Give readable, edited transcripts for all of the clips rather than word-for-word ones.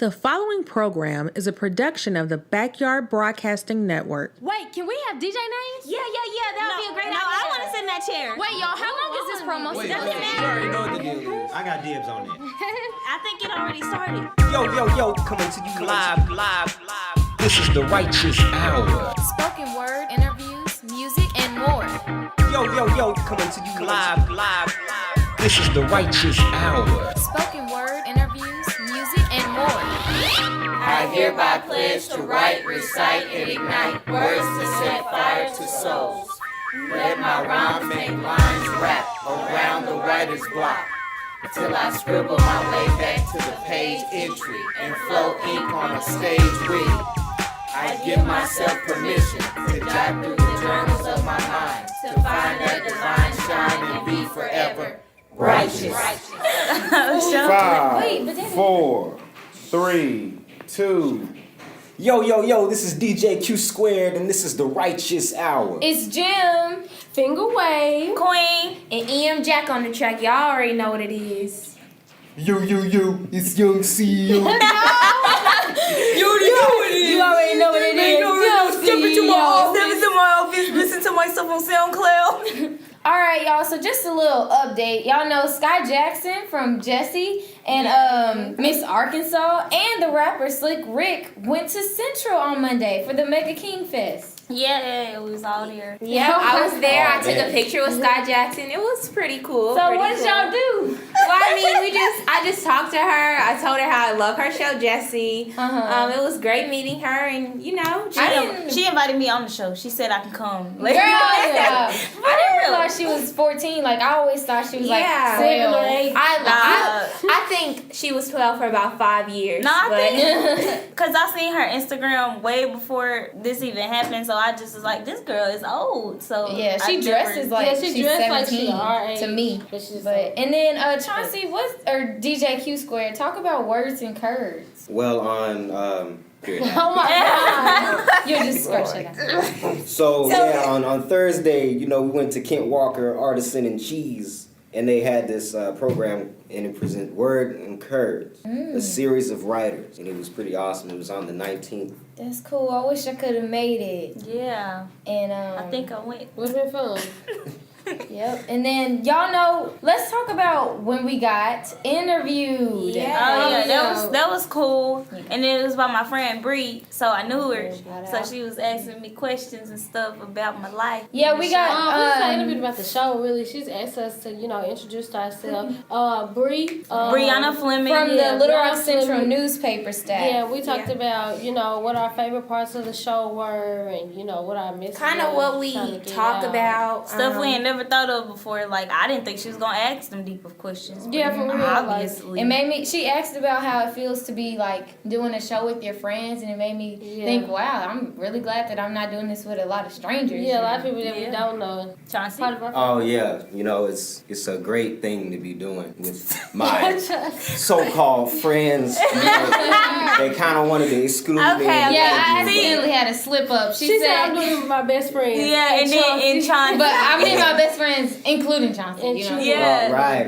The following program is a production of the Backyard Broadcasting Network. Wait, can we have DJ names? Yeah. That would be a great idea. I want to sit in that chair. Wait, y'all, how long is this promo? Doesn't You matter. already know what the deal is. I got dibs on that. I think it already started. Yo, coming to you live. This is the Writeous Hour. Spoken word, interviews, music, and more. Yo, coming to you live. This is the Writeous Hour. Spoken word, interviews, music, and more. I hereby pledge to write, recite, and ignite words to set fire to souls. Let my rhymes make lines wrap around the writer's block, till I scribble my way back to the page entry and flow ink on a stage read. I give myself permission to jot through the journals of my mind, to find that divine shine and be forever righteous. 5, 4, 3, 2. Yo, this is DJ Q Squared, and this is the Writeous Hour. It's Jim, Finger Wave, Queen, and EM Jack on the track. Y'all already know what it is. Yo, it's Young CEO. You already know what it is. Step into my office, listen to myself on SoundCloud. Alright, y'all, so just a little update. Y'all know Sky Jackson from Jessie and Miss Arkansas and the rapper Slick Rick went to Central on Monday for the Mega King Fest. Yeah, it was all there. Yeah, I was there. I took man. a picture with Sky Jackson. It was pretty cool. So what did y'all do? Well, I mean, I just talked to her. I told her how I love her show, Jessie. Uh-huh. It was great meeting her, and She invited me on the show. She said I can come. Girl, I didn't realize she was 14. Like, I always thought she was like 7 or 8. I think she was 12 for about 5 years. No, I think because I seen her Instagram way before this even happened, so I just was like, this girl is old. So yeah, she dresses like she's dressed 17 like she our age, to me. But and then Chauncey, DJ Q Square, talk about words and curves. Well, on Oh my God, you're just scratching it. So on Thursday, we went to Kent Walker Artisan and Cheese, and they had this program, and it presented Word and Curves, a series of writers, and it was pretty awesome. It was on the 19th. That's cool. I wish I could have made it. Yeah. And I think I went. Would've been fun. Yep. And then y'all know, let's talk about when we got interviewed. Yeah. That was cool. And then it was by my friend Bree, so I knew her. So she was asking me questions and stuff about my life. Yeah, we got we got interviewed about the show. Really, she's asked us to introduce ourselves. Bree, Brianna Fleming from the Little Rock Brianna Central Fleming. newspaper staff. Yeah, we talked about what our favorite parts of the show were, and what our messages. Kind of what we talk about. Stuff we ain't never thought of before. Like, I didn't think she was gonna ask them deep of questions. Yeah, for real. Obviously. It made me. She asked about how it feels to be like doing a show with your friends, and it made me think, wow, I'm really glad that I'm not doing this with a lot of strangers. Yeah, a lot of people that we don't know. Chauncey? Oh yeah, it's a great thing to be doing with my so-called friends. They kind of wanted to exclude me. Yeah, I accidentally had a slip up. She said I'm doing it with my best friend. Yeah, and then in Chauncey. But I mean my best friends, including Chauncey. Yeah. Right.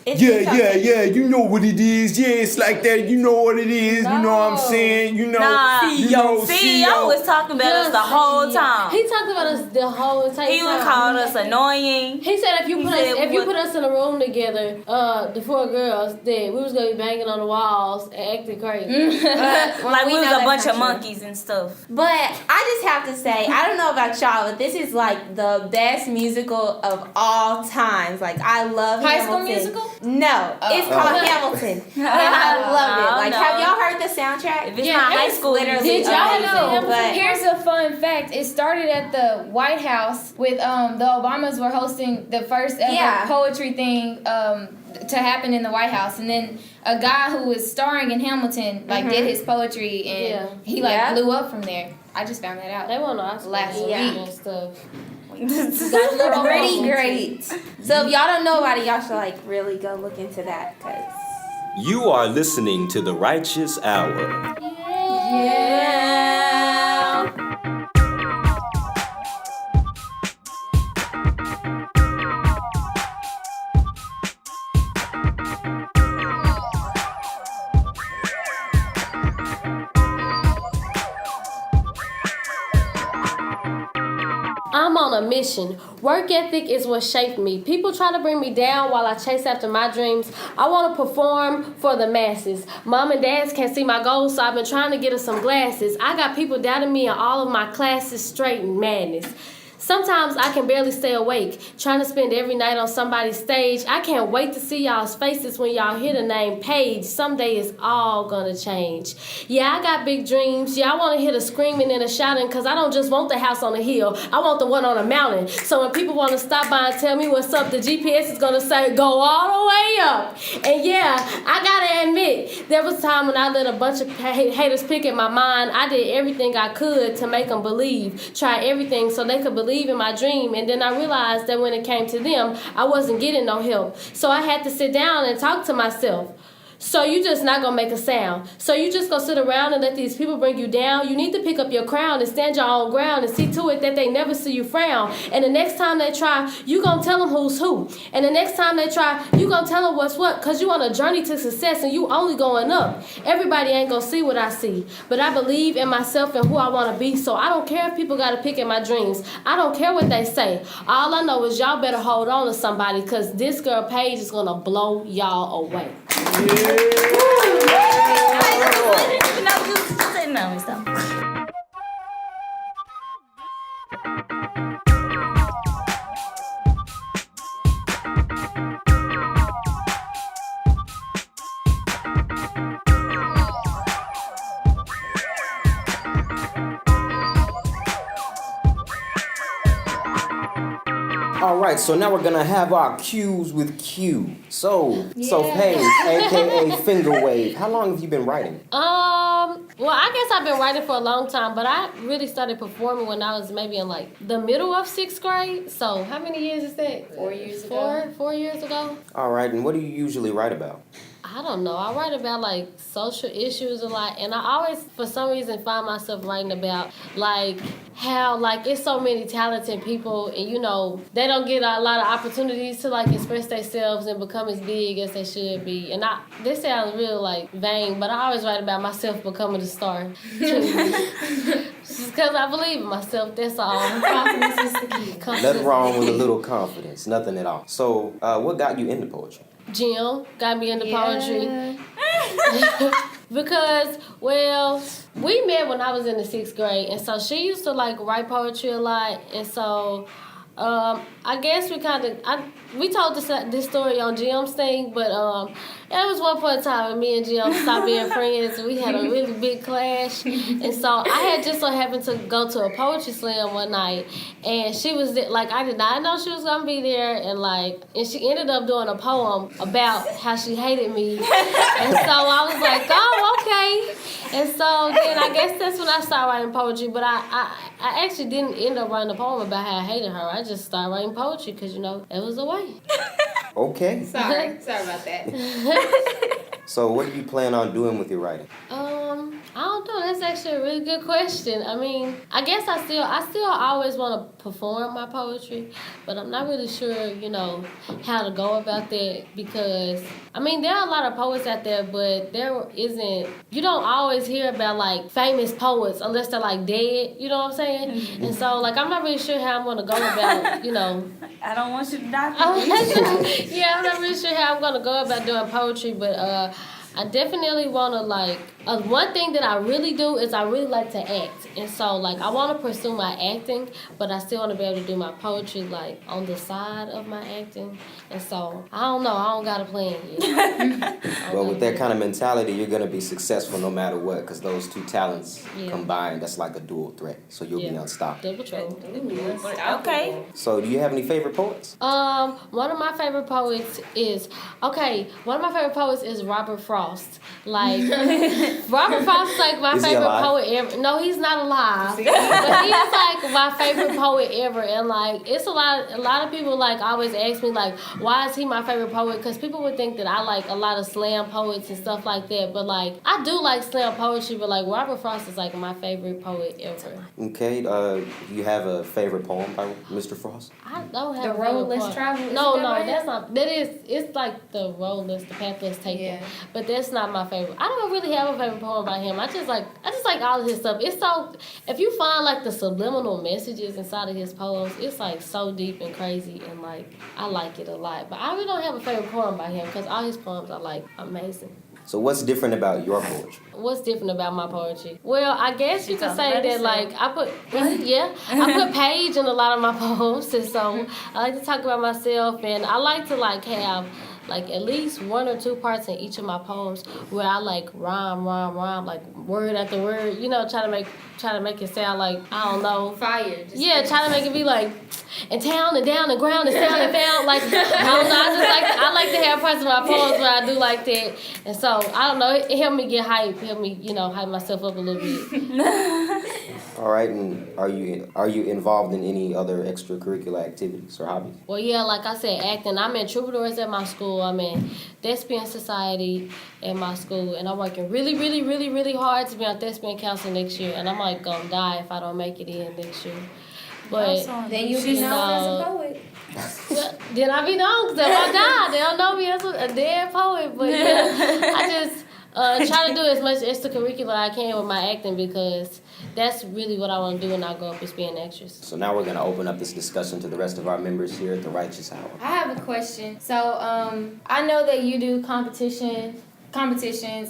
Yeah, you know what it is. Yeah, it's like that. You know what it is. You know what I'm saying. CEO was talking about us the whole time. He talked about us the whole entire time. He was calling us annoying. He said if you put us in a room together, the 4 girls, then we was gonna be banging on the walls and acting crazy. Like we was a bunch of monkeys and stuff. But I just have to say, I don't know about y'all, but this is like the best musical of all times. Like, I love High Hamilton. School Musical? No, it's called Hamilton. And I love it. Like, have y'all heard the soundtrack? If it's not high school, literally Did y'all amazing. know? But Here's a fun fact. It started at the White House with the Obamas were hosting the first ever poetry thing to happen in the White House, and then a guy who was starring in Hamilton did his poetry, and he blew up from there. I just found that out. They want us last week and stuff. pretty great. So if y'all don't know about it, y'all should really go look into that, because You are listening to the Writeous Hour. yeah. a mission. Work ethic is what shaped me. People try to bring me down while I chase after my dreams. I want to perform for the masses. Mom and dads can't see my goals, so I've been trying to get her some glasses. I got people doubting me in all of my classes, straight madness. Sometimes I can barely stay awake, trying to spend every night on somebody's stage. I can't wait to see y'all's faces when y'all hear the name Paige. Someday it's all gonna change. Yeah, I got big dreams. Yeah, I want to hear the screaming and the shouting, because I don't just want the house on the hill. I want the one on a mountain. So when people want to stop by and tell me what's up, the GPS is gonna say, go all the way up. And yeah, I gotta admit, there was a time when I let a bunch of haters pick at my mind. I did everything I could to make them believe. Try everything so they could believe in my dream, and then I realized that when it came to them, I wasn't getting no help. So I had to sit down and talk to myself. So you just not gonna make a sound. So you just gonna sit around and let these people bring you down. You need to pick up your crown and stand your own ground and see to it that they never see you frown. And the next time they try, you gonna tell them who's who. And the next time they try, you gonna tell them what's what, because you on a journey to success and you only going up. Everybody ain't gonna see what I see, but I believe in myself and who I wanna be. So I don't care if people gotta pick at my dreams. I don't care what they say. All I know is y'all better hold on to somebody, because this girl Paige is gonna blow y'all away. All right, so now we're gonna have our cues with Q. So Paige, aka Finger Wave, how long have you been writing? Well, I guess I've been writing for a long time, but I really started performing when I was maybe in like the middle of 6th grade. So how many years is that? 4 years ago. 4 years ago. All right, and what do you usually write about? I don't know. I write about like social issues a lot, and I always, for some reason, find myself writing about like how like it's so many talented people, and you know they don't get a lot of opportunities to like express themselves and become as big as they should be. And this sounds real like vain, but I always write about myself becoming a star. Just because I believe in myself. That's all. Confidence is the key. Nothing wrong with a little confidence. Nothing at all. So, what got you into poetry? Jim got me into poetry. Because, well, we met when I was in the 6th grade, and so she used to like write poetry a lot, and so I guess we told this story on Jim's thing, but it was one point in time when me and Jim stopped being friends, and we had a really big clash. And so I had just so happened to go to a poetry slam one night, and she was there, like I did not know she was gonna be there, and she ended up doing a poem about how she hated me, and so I was like, oh, okay. And so then I guess that's when I started writing poetry, but I actually didn't end up writing a poem about how I hated her. I just started writing poetry because, you know, it was a way. Okay. Sorry about that. So what do you plan on doing with your writing? I don't know. That's actually a really good question. I mean, I guess I still always want to perform my poetry, but I'm not really sure, you know, how to go about that, because, I mean, there are a lot of poets out there, but you don't always hear about, like, famous poets unless they're, like, dead, you know what I'm saying? And so, like, I'm not really sure how I'm going to go about, you know. I don't want you to die. Yeah, I'm not really sure how I'm going to go about doing poetry, but I definitely want to, like, one thing that I really do is I really like to act. And so, like, I want to pursue my acting, but I still want to be able to do my poetry, like, on the side of my acting. And so, I don't know. I don't got a plan yet. Well, with that kind of mentality, you're going to be successful no matter what, because those two talents combined, that's like a dual threat. So you'll be unstoppable. Double trouble. Okay. So do you have any favorite poets? One of my favorite poets is Robert Frost. Like, Robert Frost is like my favorite poet ever. No, he's not alive. But he's like my favorite poet ever. And like, it's a lot of people like always ask me like, why is he my favorite poet? Because people would think that I like a lot of slam poets and stuff like that. But like, I do like slam poetry, but like Robert Frost is like my favorite poet ever. Okay, you have a favorite poem by Mr. Frost? I don't have The Road Less Traveled. No, that's not. It's like the road less, the path less taken. Yeah. But that's not my favorite. I don't really have a favorite poem by him. I just like all of his stuff. It's so, if you find like the subliminal messages inside of his poems, it's like so deep and crazy, and like I like it a lot. But I really don't have a favorite poem by him because all his poems are like amazing. So what's different about your poetry? What's different about my poetry? Well, I guess you could say that like I put page in a lot of my poems, and so I like to talk about myself, and I like to like have like at least 1 or 2 parts in each of my poems where I like rhyme, like word after word, you know, try to make it sound like, I don't know, fire. Yeah, try to make it be like and town and down and ground and sound and found, like I don't know, I like to have parts of my poems where I do like that, and so I don't know, it helped me get hype, hype myself up a little bit. All right, and are you involved in any other extracurricular activities or hobbies? Well, yeah, like I said, acting. I'm in Troubadours at my school. I'm in Thespian Society at my school, and I'm working really, really, really, really hard to be on Thespian Council next year, and I'm like gonna die if I don't make it in next year. But then you'll be known as a poet. Well, then I'll be known, because if I die, they'll know me as a dead poet. But yeah, I just try to do as much extracurricular I can with my acting, because that's really what I want to do when I grow up, is be an actress. So now we're going to open up this discussion to the rest of our members here at the Writeous Hour. I have a question. So I know that you do competitions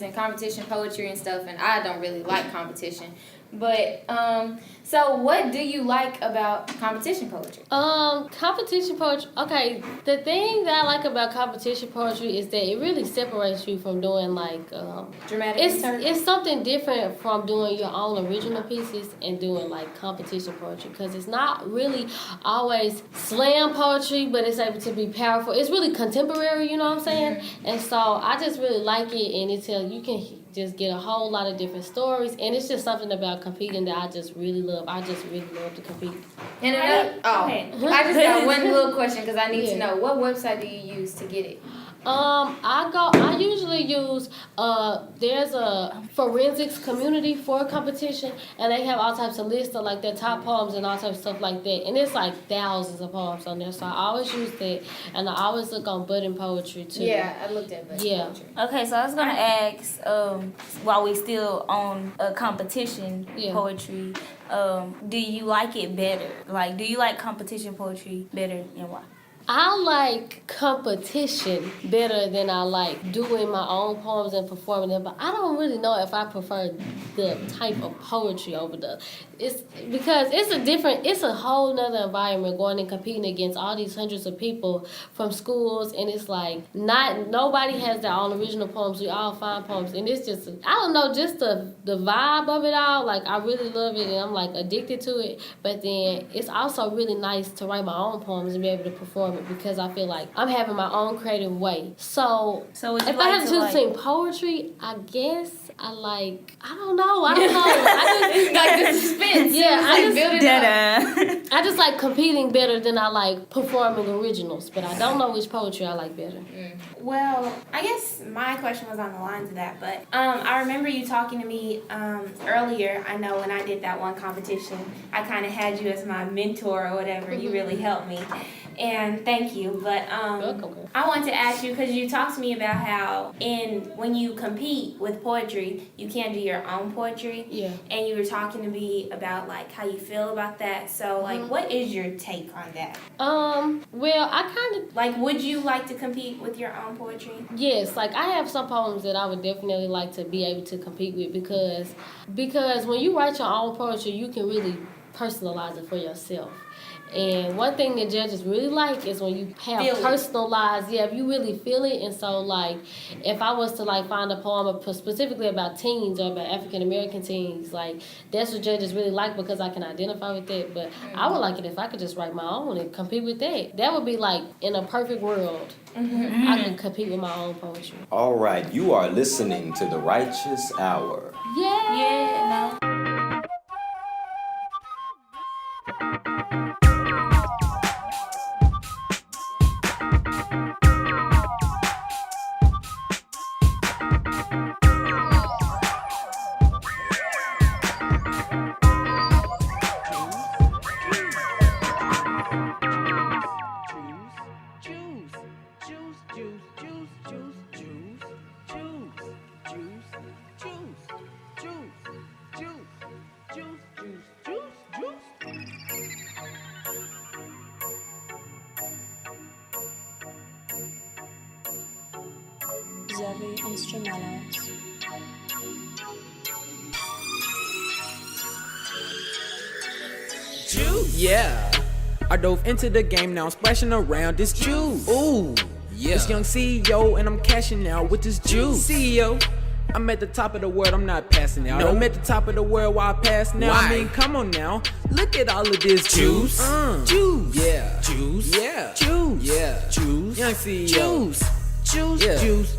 and competition poetry and stuff, and I don't really like competition. But so what do you like about competition poetry? Competition poetry. Okay, the thing that I like about competition poetry is that it really separates you from doing like dramatic. It's something different from doing your own original pieces and doing like competition poetry, because it's not really always slam poetry, but it's able to be powerful. It's really contemporary, you know what I'm saying? Mm-hmm. And so I just really like it, and you can just get a whole lot of different stories, and it's just something about competing that I just really love. I just really love to compete. And I just got one little question, because I need to know, what website do you use to get it? I usually use there's a forensics community for a competition, and they have all types of lists of like their top poems and all types of stuff like that, and it's like thousands of poems on there, so I always use that, and I always look on budding poetry too. Yeah, I looked at budding poetry. Okay, so I was gonna ask, while we still on competition poetry, do you like it better? Like, do you like competition poetry better, and why? I like competition better than I like doing my own poems and performing them, but I don't really know if I prefer the type of poetry over it's because it's a whole nother environment going and competing against all these hundreds of people from schools, and it's like nobody has their own original poems. We all find poems, and it's just, I don't know, just the vibe of it all. Like, I really love it, and I'm like addicted to it, but then it's also really nice to write my own poems and be able to perform it, because I feel like I'm having my own creative way. So if I have to choose between poetry, I guess I don't know. I just like the suspense. Yeah, I just like competing better than I like performing originals, but I don't know which poetry I like better. Well, I guess my question was on the lines of that, but I remember you talking to me earlier. I know when I did that one competition, I kind of had you as my mentor or whatever. You really helped me, and thank you. But I want to ask you, because you talked to me about how when you compete with poetry, you can't do your own poetry. Yeah. And you were talking to me about like how you feel about that. So like, what is your take on that? Well, I kind of like, would you like to compete with your own poetry? Yes, like I have some poems that I would definitely like to be able to compete with, because when you write your own poetry, you can really personalize it for yourself. And one thing that judges really like is when you have personalized, if you really feel it. And so, like, if I was to, like, find a poem specifically about teens or about African-American teens, like, that's what judges really like, because I can identify with that. But I would like it if I could just write my own and compete with that. That would be, like, in a perfect world, I could compete with my own poetry. All right, you are listening to the Writeous Hour. Yeah, no. Juice. instrumentals. Juice. Yeah. I dove into the game, now I'm splashing around this juice. Ooh. Yeah. This young CEO and I'm cashing out with this juice. CEO. I'm at the top of the world, I'm not passing out. I'm at the top of the world while I pass now. I mean, come on now. Look at all of this juice. Juice. Yeah. Juice. Yeah. Juice. Yeah. Juice. Young CEO. Juice. Juice, yeah. Juice.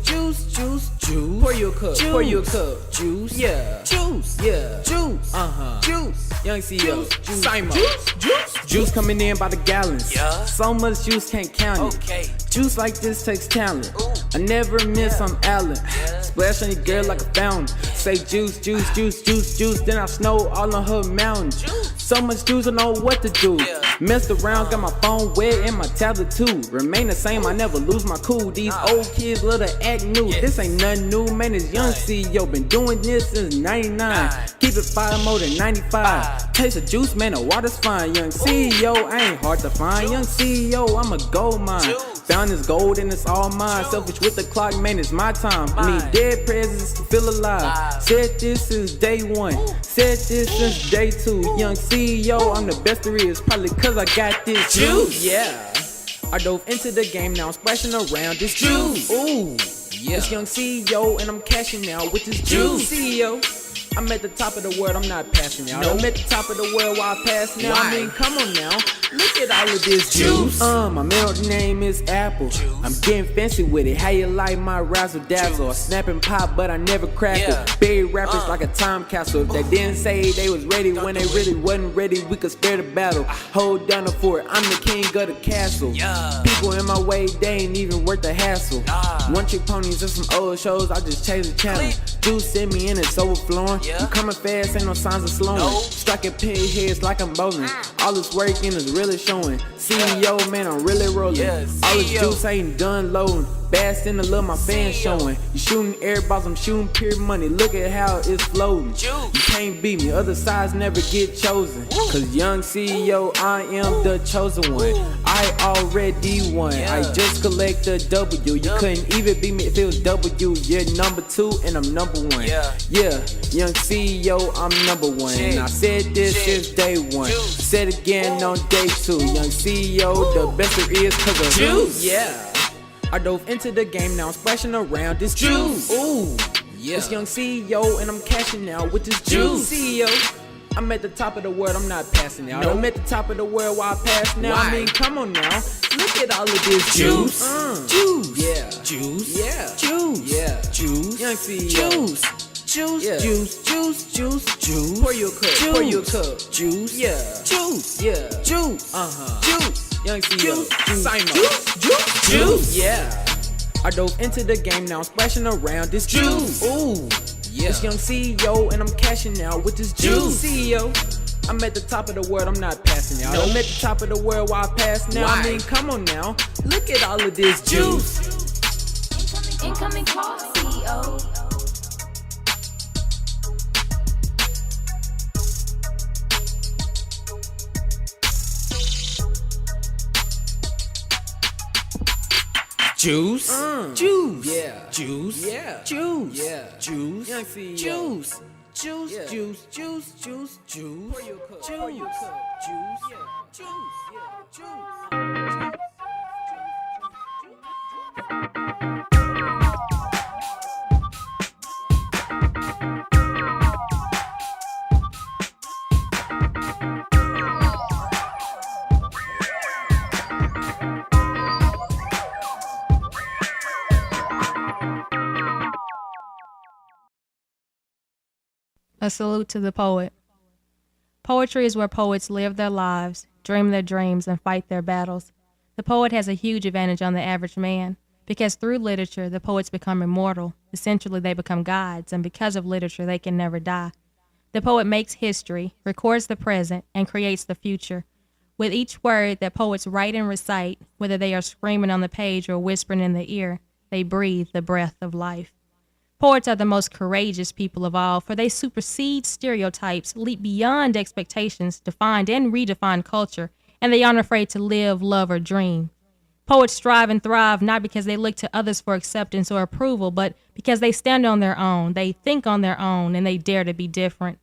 Pour you a cup, pour you a cup. Juice, yeah. Juice, yeah. Juice, Juice, young CEO. Simon. Juice coming in by the gallons. Yeah. So much juice can't count it. Juice like this takes talent. Ooh. I never miss, I'm Allen. Yeah. Splash on your girl like a fountain. Say juice. Then I snow all on her mountain. Juice. So much juice, I know what to do. Yeah. Messed around, got my phone wet and my tablet too. Remain the same, I never lose my cool. These old kids love to act new. This ain't nothing new, man, it's young CEO. Been doing this since 99. Keep it fire more than 95. Taste of juice, man, the water's fine. Young CEO, I ain't hard to find. Young CEO, I'm a gold mine. Found this gold and it's all mine. Selfish with the clock, man, it's my time. I need dead presidents to feel alive. Said this since day one. Said this since day two. Young CEO, I'm the best there is. Probably cause I got this juice. Yeah. I dove into the game, now I'm splashing around this juice. Ooh. Yeah. It's young CEO and I'm cashing out with this juice. CEO. I'm at the top of the world, I'm not passing out. I'm at the top of the world while I pass now. I mean, come on now. Look at all of this juice. My middle name is Apple. Juice. I'm getting fancy with it. How you like my razzle dazzle? I snap and pop, but I never crackle. Yeah. Bury rappers like a time capsule. If they didn't say they was ready when they really wasn't ready, we could spare the battle. Hold down the fort, I'm the king of the castle. Yeah. People in my way, they ain't even worth the hassle. One trick ponies and some old shows, I just chase the channel. Juice send me in, it's overflowing. I'm coming fast, ain't no signs of slowing. Striking pin heads like I'm bowling. All this work in is really showing. CEO, man, I'm really rolling. All this juice ain't done loading. Bass in the love my fans showing. You shooting airballs, I'm shooting pure money. Look at how it's floating. You can't beat me, other sides never get chosen. Cause young CEO, I am the chosen one. I already won. I just collect the W. You couldn't even beat me if it was W. You're number 2 and I'm number 1. Yeah, young CEO, I'm number 1. And I said this since day 1. Said again on day 2. Young CEO, the best there is cause of juice. Yeah. I dove into the game, now I'm splashing around this juice. Ooh, yeah. It's young CEO and I'm cashing out with this juice. CEO, I'm at the top of the world, I'm not passing out. I'm at the top of the world while I pass now. I mean, come on now, look at all of this juice. Juice, yeah. Juice, yeah. Juice, yeah. Juice, young CEO. Juice, yeah. Juice. Pour you a cup, Juice, yeah. Juice, yeah. Juice, Juice. Young CEO, Simon. Juice, yeah. I dove into the game, now I'm splashing around this juice. Ooh, yeah. It's young CEO and I'm cashing out with this juice. CEO, I'm at the top of the world, I'm not passing out. I'm at the top of the world while I pass now. I mean, come on now, look at all of this juice. Incoming call, CEO. Juice, yeah. Juice, yeah. Juice, yeah. Juice, young CEO. Juice. Pour your cup, juice, yeah. Juice. A salute to the poet. Poetry is where poets live their lives, dream their dreams, and fight their battles. The poet has a huge advantage on the average man, because through literature, the poets become immortal. Essentially, they become gods, and because of literature, they can never die. The poet makes history, records the present, and creates the future. With each word that poets write and recite, whether they are screaming on the page or whispering in the ear, they breathe the breath of life. Poets are the most courageous people of all, for they supersede stereotypes, leap beyond expectations, define and redefine culture, and they aren't afraid to live, love, or dream. Poets strive and thrive not because they look to others for acceptance or approval, but because they stand on their own, they think on their own, and they dare to be different.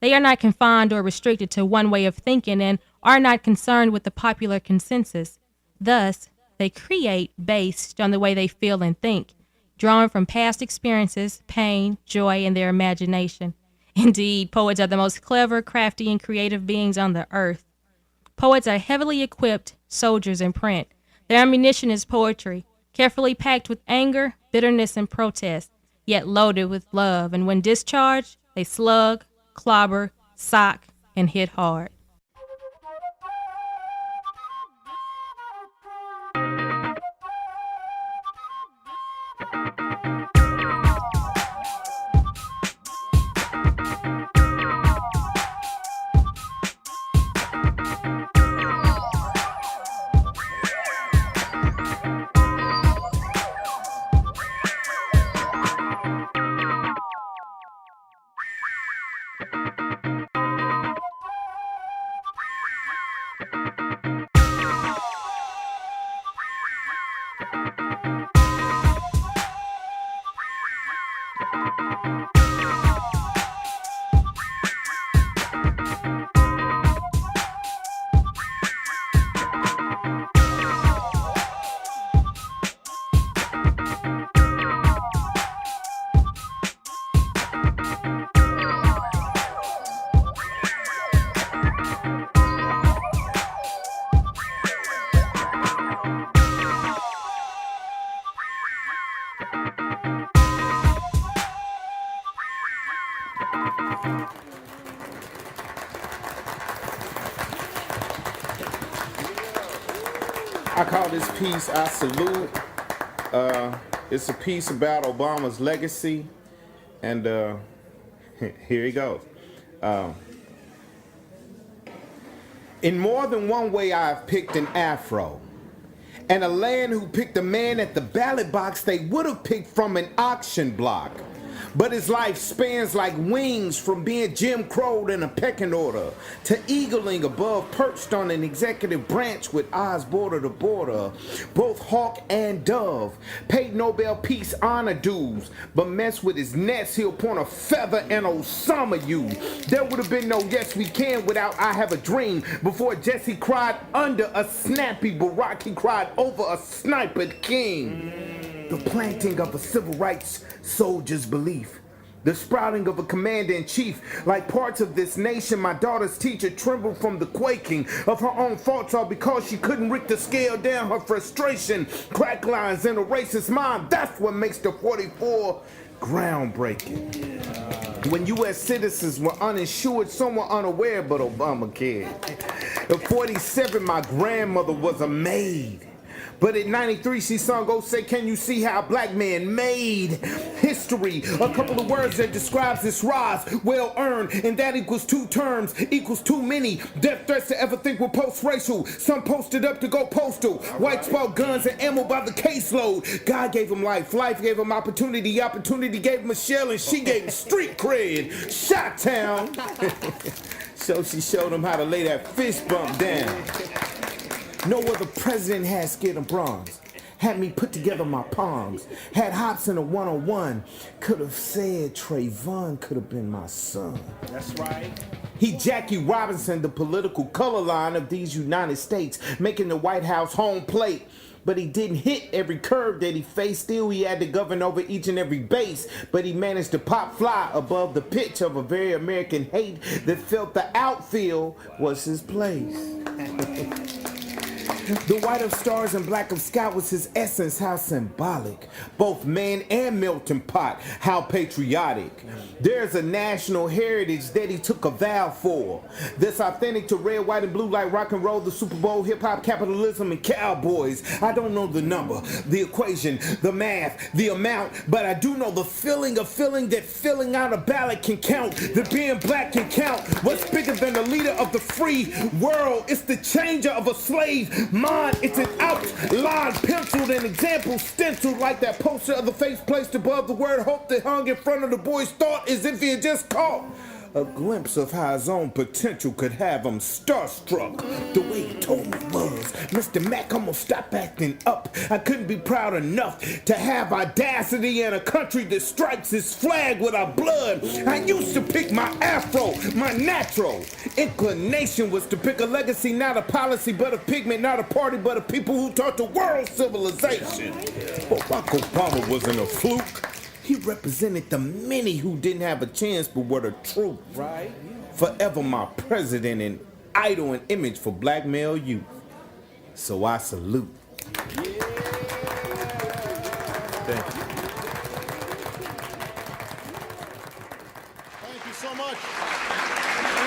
They are not confined or restricted to one way of thinking and are not concerned with the popular consensus. Thus, they create based on the way they feel and think, drawing from past experiences, pain, joy, and their imagination. Indeed, poets are the most clever, crafty, and creative beings on the earth. Poets are heavily equipped soldiers in print. Their ammunition is poetry, carefully packed with anger, bitterness, and protest, yet loaded with love. And when discharged, they slug, clobber, sock, and hit hard. I call this piece I Salute. It's a piece about Obama's legacy, and here he goes. In more than one way I've picked an afro, and a land who picked a man at the ballot box they would have picked from an auction block. But his life spans like wings from being Jim Crowed in a pecking order to eagling above, perched on an executive branch with eyes border to border. Both hawk and dove, paid Nobel Peace honor dues, but mess with his nest, he'll point a feather and Osama you. There would have been no yes we can without I Have a Dream. Before Jesse cried under a snappy Barack, he cried over a snipered king. The planting of a civil rights soldier's belief, the sprouting of a commander-in-chief. Like parts of this nation, my daughter's teacher trembled from the quaking of her own faults, all because she couldn't rig the scale down her frustration. Crack lines in a racist mind, that's what makes the 44 groundbreaking. When U.S. citizens were uninsured, some were unaware, but Obama cared. At 47, my grandmother was a maid. But at 93, she sung, "Oh, say, can you see how a black man made history?" A couple of words that describes this rise, well earned, and that equals 2 terms, equals too many death threats to ever think were post-racial. Some posted up to go postal. Whites bought guns and ammo by the caseload. God gave him life, life gave him opportunity, opportunity gave him a shell, and she gave him street cred. Shot-town. So she showed him how to lay that fist bump down. No other president had scared of bronze. Had me put together my palms. Had hops in a one-on-one. Could have said Trayvon could have been my son. That's right. He Jackie Robinson, the political color line of these United States, making the White House home plate. But he didn't hit every curve that he faced. Still, he had to govern over each and every base. But he managed to pop fly above the pitch of a very American hate that felt the outfield was his place. The white of stars and black of sky was his essence, how symbolic. Both man and melting pot, how patriotic. There's a national heritage that he took a vow for. That's authentic to red, white, and blue like rock and roll, the Super Bowl, hip-hop, capitalism, and cowboys. I don't know the number, the equation, the math, the amount, but I do know the feeling of feeling that filling out a ballot can count, that being black can count. What's bigger than the leader of the free world? It's the changer of a slave mind. It's an outline penciled and example stenciled like that poster of the face placed above the word hope that hung in front of the boy's thought as if he had just caught A glimpse of how his own potential could have him starstruck. The way he told me was, Mr. Mac, I'm gonna stop acting up. I couldn't be proud enough to have audacity in a country that stripes its flag with our blood. I used to pick my afro, my natural inclination was to pick a legacy, not a policy, but a pigment, not a party, but a people who taught the world civilization. But Barack Obama wasn't a fluke. He represented the many who didn't have a chance but were the truth. Right. Forever my president and idol and image for black male youth. So I salute. Thank you. Thank you so much.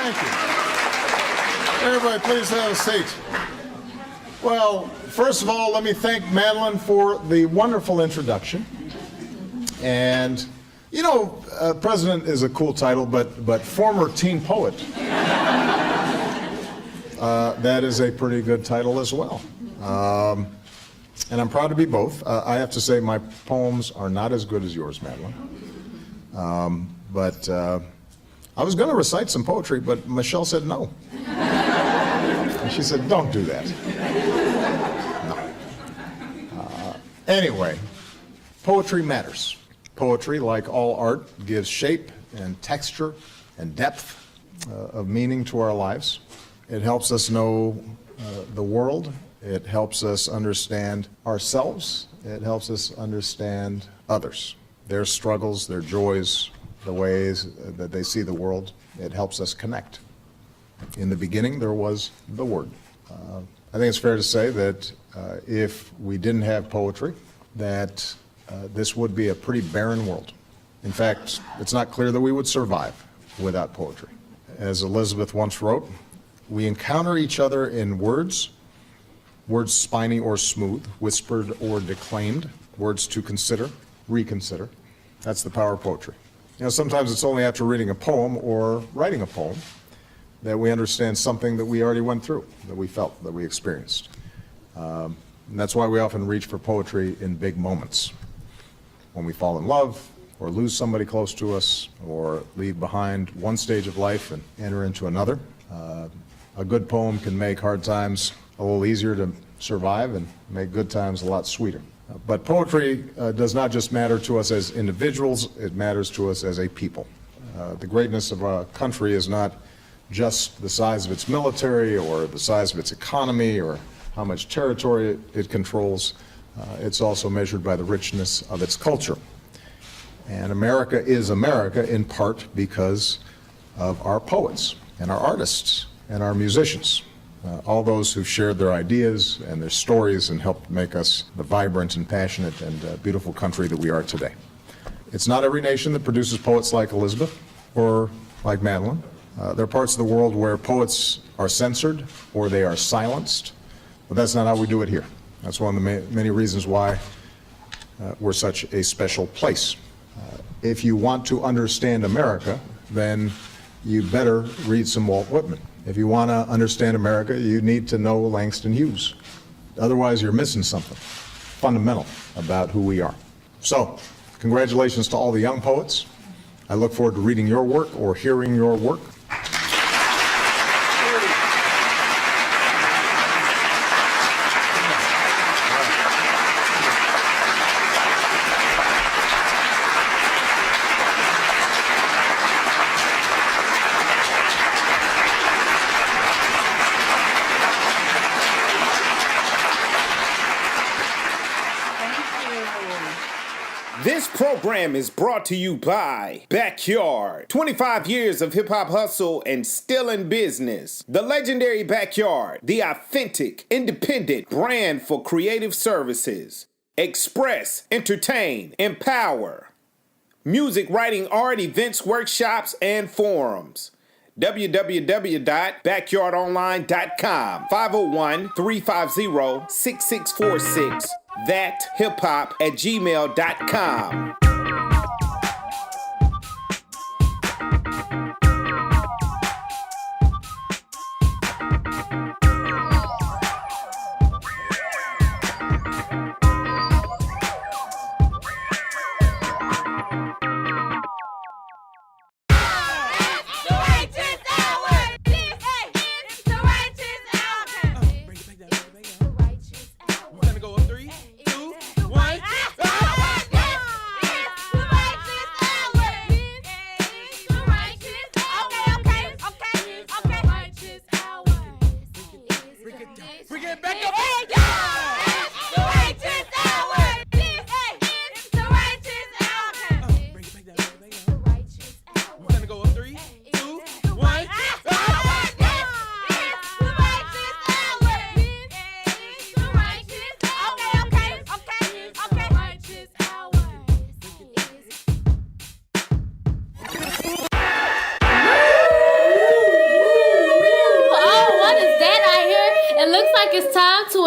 Thank you. Everybody, please have a seat. Well, first of all, let me thank Madeline for the wonderful introduction. And, you know, president is a cool title, but former teen poet, that is a pretty good title as well. And I'm proud to be both. I have to say my poems are not as good as yours, Madeline. But I was going to recite some poetry, but Michelle said no. And she said, don't do that. No. Anyway, poetry matters. Poetry, like all art, gives shape and texture and depth of meaning to our lives. It helps us know the world. It helps us understand ourselves. It helps us understand others, their struggles, their joys, the ways that they see the world. It helps us connect. In the beginning, there was the word. I think it's fair to say that if we didn't have poetry, that this would be a pretty barren world. In fact, it's not clear that we would survive without poetry. As Elizabeth once wrote, we encounter each other in words, words spiny or smooth, whispered or declaimed, words to consider, reconsider. That's the power of poetry. You know, sometimes it's only after reading a poem or writing a poem that we understand something that we already went through, that we felt, that we experienced. And that's why we often reach for poetry in big moments. When we fall in love, or lose somebody close to us, or leave behind one stage of life and enter into another. A good poem can make hard times a little easier to survive and make good times a lot sweeter. But poetry does not just matter to us as individuals, it matters to us as a people. The greatness of a country is not just the size of its military or the size of its economy or how much territory it controls. It's also measured by the richness of its culture. And America is America in part because of our poets and our artists and our musicians, all those who've shared their ideas and their stories and helped make us the vibrant and passionate and beautiful country that we are today. It's not every nation that produces poets like Elizabeth or like Madeline. There are parts of the world where poets are censored or they are silenced, but that's not how we do it here. That's one of the many reasons why we're such a special place. If you want to understand America, then you better read some Walt Whitman. If you want to understand America, you need to know Langston Hughes. Otherwise, you're missing something fundamental about who we are. So, congratulations to all the young poets. I look forward to reading your work or hearing your work. This program is brought to you by Backyard. 25 years of hip-hop hustle and still in business. The legendary Backyard, the authentic, independent brand for creative services. Express, entertain, empower. Music, writing, art, events, workshops, and forums. www.backyardonline.com 501-350-6646 that hiphop@gmail.com.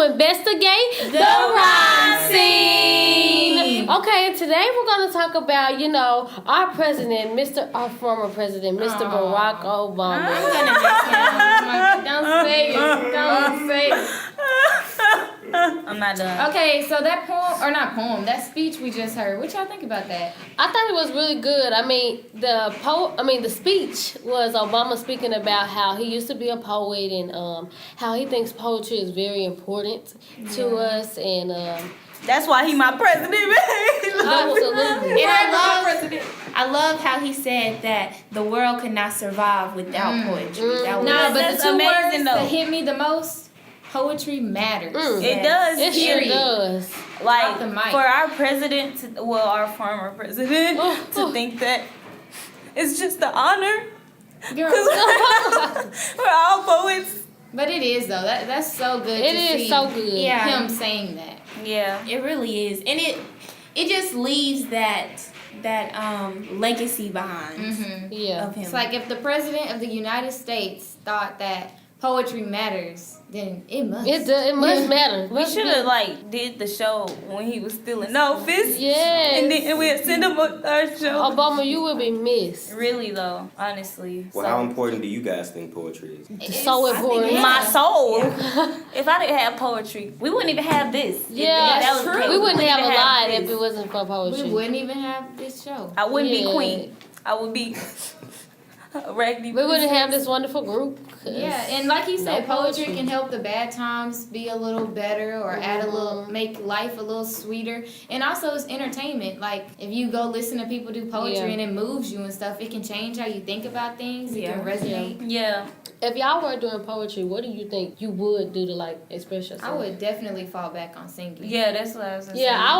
to investigate the rhyme scene. Okay, and today we're going to talk about, our president, our former president, Mr. Barack Obama. I'm gonna miss him. Don't say it. Don't say it. I'm not done. Okay, so that that speech we just heard, what y'all think about that? I thought it was really good. I mean, the speech was Obama speaking about how he used to be a poet and how he thinks poetry is very important to us, and that's why he my president, man. Absolutely. And I love how he said that the world could not survive without poetry. That was, No, but the two amazing, words though. that hit me the most, poetry matters. It does. It sure does. Like, the mic. for our president, our former president, to think that it's just an honor. Because we're all poets. But it is, though. That's so good It to is see so good. him saying that. Yeah. it really is, and it just leaves that legacy behind. Yeah. Of him. It's like if the president of the United States thought that poetry matters, then it must. It must matter. We should have did the show when he was still in office. Yes. And then we'd send him our show. Obama, you will be missed. Really though, honestly. Well, how important do you guys think poetry is? It's so important. My soul. If I didn't have poetry, we wouldn't even have this. Yeah, that was true. We wouldn't have a lie this. if it wasn't for poetry. We wouldn't even have this show. I wouldn't be queen. I would be Raggedy. We wouldn't have this wonderful group. Yeah, and like you said, no poetry can help the bad times be a little better or add a little, make life a little sweeter. And also it's entertainment. Like if you go listen to people do poetry and it moves you and stuff, it can change how you think about things. It can resonate. Yeah. If y'all were doing poetry, what do you think you would do to express yourself? I would definitely fall back on singing. Yeah, that's what I was saying. Yeah, I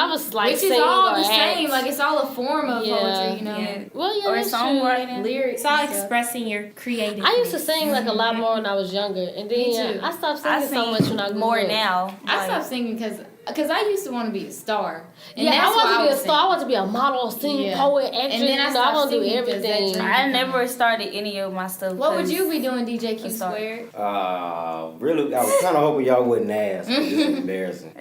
was which is all the same. Like it's all a form of poetry, you know. Yeah. Well, yeah, or that's songwriting, lyrics. It's all expressing your creativity. I used to sing a lot more when I was younger, and then I stopped singing so much when I grew more up. now. I stopped singing because I used to want to be a star. And Yeah, that's I want to why be a star. I want to be a model, singer, poet, actress. And then I I want to do singing 'cause that everything. dream- I never started any of my stuff. What would you be doing, DJ Q Squared? Really, I was kind of hoping y'all wouldn't ask. This is embarrassing.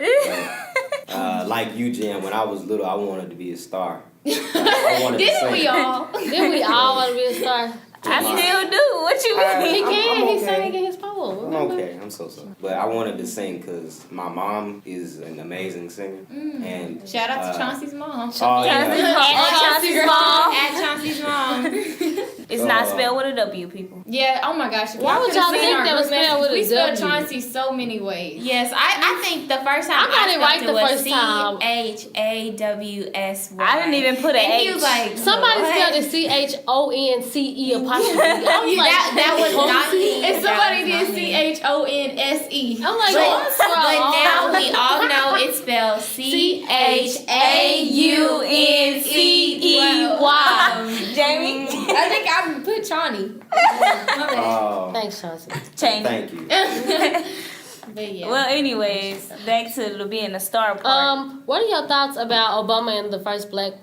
Like you, Jam, when I was little, I wanted to be a star. I wanted to Didn't sing. we all? Then we all want to be a star. I still do. What you mean? He can. I'm He okay. sang in his poem. I'm Remember? okay. I'm so sorry. But I wanted to sing because my mom is an amazing singer. And Shout out to Chauncey's mom. Oh, yeah. Chauncey's mom. At Chauncey's mom. It's not spelled with a W, people. Yeah, oh my gosh. Why would y'all think that was spelled with a We spelled W? Chauncey so many ways. Yes, I think the first time I got it right spelled the was first time. CHAWSY. I didn't even put an And he H. was like, Somebody what? spelled it CHONCE apostrophe. I was like, that was not me. And somebody did CHONSE. I'm like, But, what's but wrong? now we all know it's spelled CHAUNCEY. Jamie. I think I put Chauncey. My bad. Oh, Thanks, Chauncey. Change. thank you. But yeah. Well, anyways, back to the being a star part. What are your thoughts about Obama and the first black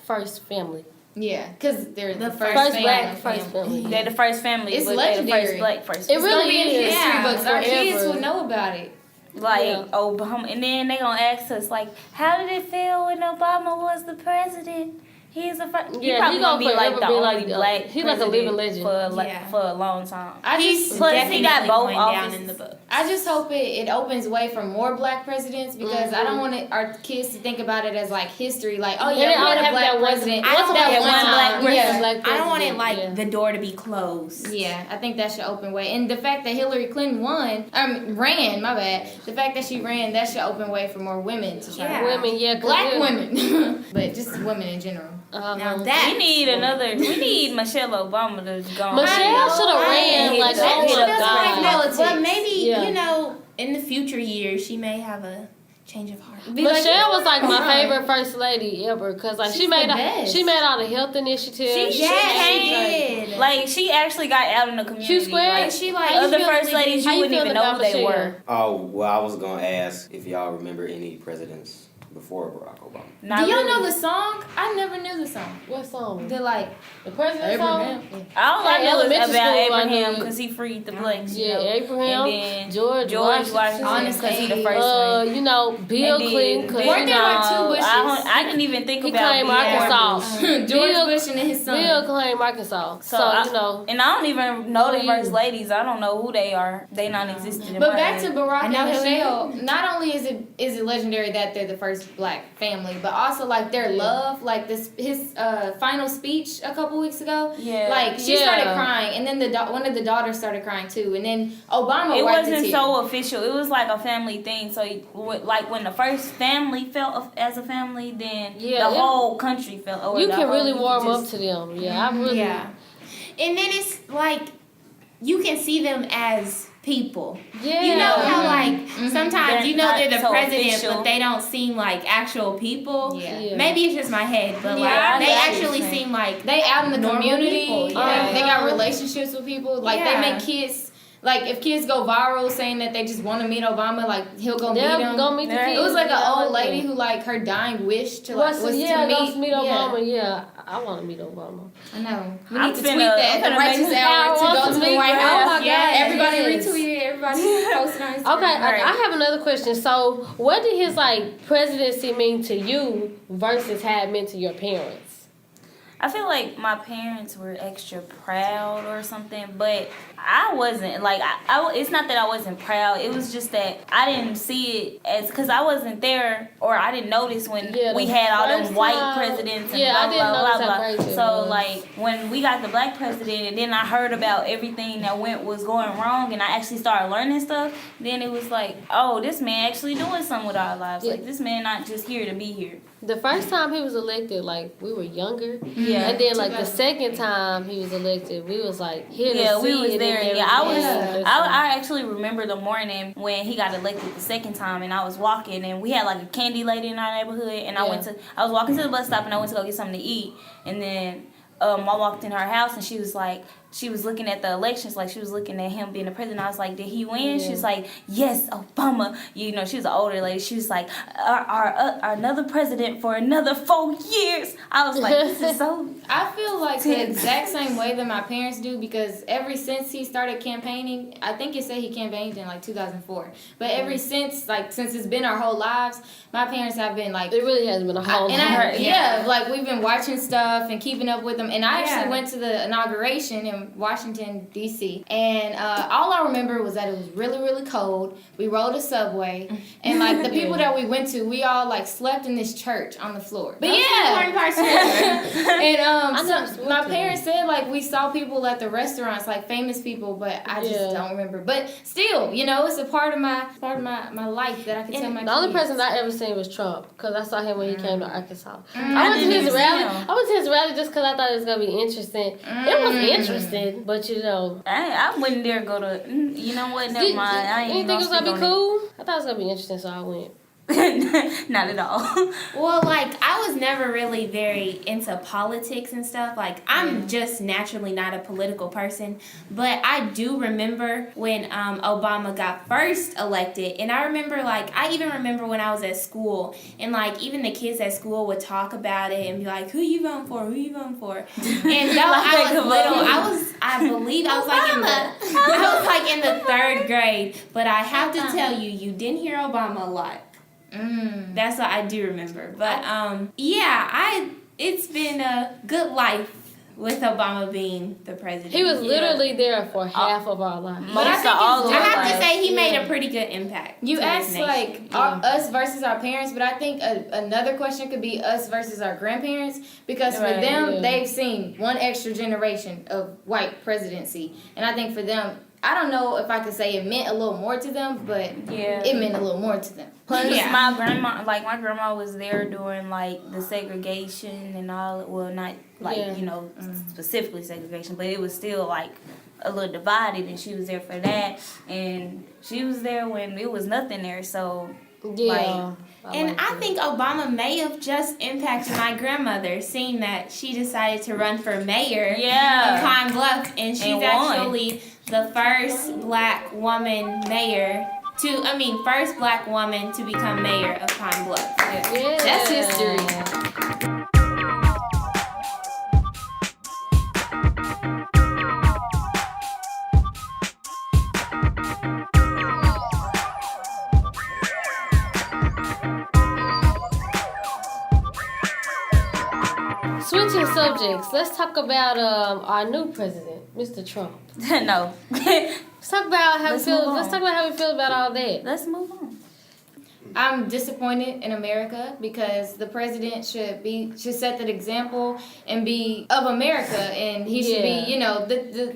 family? Yeah, because they're the First first black first family. They're the first family, It's but they're the first legendary. black first It family. It's gonna really be in is. history Yeah, books. Our kids forever. will know about it. Like Obama, and then they gonna ask us like, how did it feel when Obama was the president? He's a he Yeah, probably he gonna be gonna like the forever be only like, black. he like a living legend. for a long time. Plus, he got both down offices. in the book. I just hope it opens way for more black presidents because I don't want our kids to think about it as like history, like oh yeah, we had a black president. I don't That want one time. Yeah. I don't want it like the door to be closed. Yeah, I think that should open way. And the fact that Hillary Clinton ran, my bad. The fact that she ran, that should open way for more women to try to Women, yeah. 'cause black they're- women. But just women in general. Now that We need Michelle Obama to go. Michelle should have ran like That oh hit my up god. politics. But maybe Yeah. in the future years, she may have a change of heart. Michelle was like my favorite first lady ever because like she She's made the best. all the health initiatives. She came, like she actually got out in the community. Q Squared? Like, She like other she first really ladies, How you you wouldn't even feeling know about who they Michelle? were. Oh, well, I was going to ask if y'all remember any presidents before Barack Obama. Do y'all know the song? I never knew the song. What song? The the president song. All I know is elementary about school, I Abraham knew. because he freed the blacks. Yeah, Abraham, and then George Washington, because he the first one. you know, Bill Clinton. Weren't there like two Bushes? I didn't even think He about claimed Bill. Arkansas. George Bush and his son. Bill claimed Arkansas. So you know, and I don't even know the first ladies. I don't know who they are. They non-existent. But back to Barack and Michelle, not only is it legendary that they're the first black family, but also like their love, like his final speech a couple weeks ago. Yeah, like she started crying, and then one of the daughters started crying too, and then Obama. It wiped wasn't the so official. It was like a family thing. So like when the first family felt as a family, then the whole country felt. You can really warm up to them. Yeah, I really. Yeah, and then it's like you can see them as people. Yeah. You know how like sometimes you know they're the so president, official. but they don't seem like actual people. Yeah. Maybe it's just my head, but Yeah, like they actually seem like they out in the normal community. people. Yeah. They got relationships with people. Like they Yeah. make kids. Like if kids go viral saying that they just want to meet Obama, like he'll go meet They'll him. go meet the kids. It was like an Yeah, old like lady that. who like her dying wish to like was go to meet Obama. Yeah, I want to meet Obama. I know. We I'm need to finna- tweet that I'm the finna Righteous make- Hour to I go want to to the meet White her. House. Oh my God, Everybody yes. retweeted. Everybody posted on Instagram. Okay, I have another question. So, what did his like presidency mean to you versus how it meant to your parents? I feel like my parents were extra proud or something, but I wasn't. Like, I it's not that I wasn't proud. It was just that I didn't see it as, because I wasn't there, or I didn't notice when we had all them white presidents and blah, blah, blah, blah. So, like, when we got the black president, and then I heard about everything that was going wrong, and I actually started learning stuff, then it was like, oh, this man actually doing something with our lives. Like, this man not just here to be here. The first time he was elected, like, we were younger. Yeah. And then, like, the second time he was elected, we was, like, here to see we was it there. and Yeah, everything. I actually remember the morning when he got elected the second time, and I was walking, and we had, like, a candy lady in our neighborhood, and I was walking to the bus stop, and I went to go get something to eat, and then I walked in her house, and she was like, she was looking at the elections, like she was looking at him being the president. I was like, did he win? Yeah. She was like, yes, Obama. You know, she was an older lady. She was like, our another president for another 4 years. I was like, this is so. I feel like the exact same way that my parents do, because ever since he started campaigning, I think it said he campaigned in like 2004. But ever since it's been our whole lives, my parents have been like. It really has been a whole life. Yeah, like we've been watching stuff and keeping up with them. And I actually went to the inauguration in Washington, D.C. And all I remember was that it was really, really cold. We rode a subway. And like the people that we went to, we all like slept in this church on the floor. But and my parents said like we saw people at the restaurants, like famous people, but I just don't remember. But still, you know, it's a part of my life that I can tell my kids. The only president I ever seen was Trump, because I saw him when he came to Arkansas. I went to his rally. I went to his rally just because I thought it was going to be interesting. It was interesting, but you know. I wouldn't dare go to, you know what, never mind. I ain't you think it was going to be on cool? I thought it was going to be interesting, so I went. Not at all. Well, like, I was never really very into politics and stuff. Like, I'm just naturally not a political person. But I do remember when Obama got first elected. And I remember, like, I even remember when I was at school. And, like, even the kids at school would talk about it and be like, who you voting for? Who you voting for? And though I was little, I believe I was like in the 3rd grade. But I have to tell you, you didn't hear Obama a lot. That's what I do remember. But it's been a good life with Obama being the president. He was literally there for half of our life. But I have to say he made a pretty good impact. You asked like us versus our parents, but I think another question could be us versus our grandparents, because for them they've seen one extra generation of white presidency, and I think for them, I don't know if I could say it meant a little more to them, but it meant a little more to them. Plus, my grandma was there during like the segregation and all. Well, not like you know specifically segregation, but it was still like a little divided, and she was there for that, and she was there when it was nothing there. So I think Obama may have just impacted my grandmother, seeing that she decided to run for mayor of Pine Bluff, and she's actually the first black woman mayor first black woman to become mayor of Pine Bluff. Yeah. That's history. Switching subjects, let's talk about our new president, Mr. Trump. No. Let's talk about how Let's we feel. move Let's on. talk about how we feel about all that. Let's move on. I'm disappointed in America because the president should set the example and be of America, and he should Yeah. be,